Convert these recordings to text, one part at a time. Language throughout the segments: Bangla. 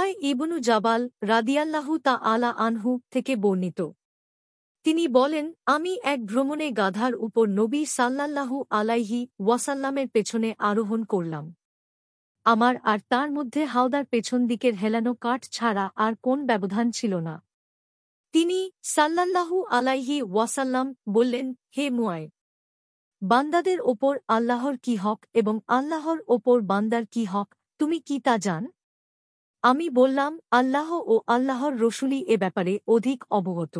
মুআয় ইবনু জাবাল রাদিয়াল্লাহু তাআলা আনহু থেকে বর্ণিত। তিনি বলেন, আমি এক ভ্রমণে গাধার উপর নবী সাল্লাল্লাহু আলাইহি ওয়াসাল্লামের পেছনে আরোহণ করলাম। আমার আর তার মধ্যে হাওদার পেছন দিকের হেলানো কাঠ ছাড়া আর কোন ব্যবধান ছিল না। তিনি সাল্লাল্লাহু আলাইহি ওয়াসাল্লাম বললেন, হে মুআয়, বান্দাদের ওপর আল্লাহর কি হক এবং আল্লাহর ওপর বান্দার কি হক, তুমি কি তা জান? আমি বললাম, আল্লাহ ও আল্লাহর রসূলই এ ব্যাপারে অধিক অবগত।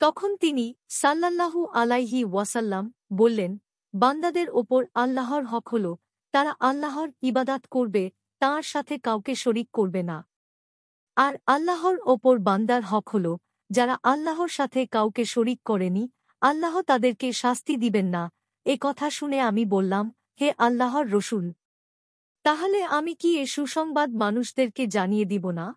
তখন তিনি সাল্লাল্লাহু আলাইহি ওয়াসাল্লাম বললেন, বান্দাদের ওপর আল্লাহর হক হল তারা আল্লাহর ইবাদাত করবে, তাঁর সাথে কাউকে শরিক করবে না। আর আল্লাহর ওপর বান্দার হক হল যারা আল্লাহর সাথে কাউকে শরিক করেনি, আল্লাহ তাদেরকে শাস্তি দিবেন না। এ কথা শুনে আমি বললাম, হে আল্লাহর রসূল, তাহলে আমি কি এ সুসংবাদ মানুষদেরকে জানিয়ে দিব না?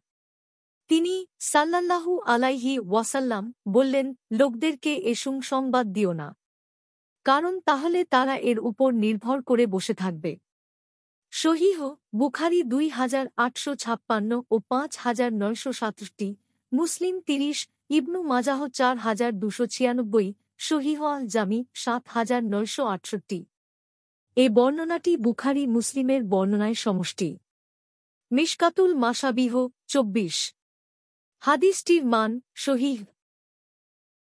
তিনি সাল্লাল্লাহু আলাইহি ওয়াসাল্লাম বললেন, লোকদেরকে এ সুসংবাদ দিও না, কারণ তাহলে তারা এর উপর নির্ভর করে বসে থাকবে। সহিহ বুখারী 2856 ও 5967, মুসলিম 30, ইবনু মাজাহ 4296, সহিহ আল জামি 7968। এ বর্ণনাটি বুখারী মুসলিমের বর্ণনায় সমষ্টি। মিশকাতুল মাশাবিহ 24। হাদিসটির মান সহিহ।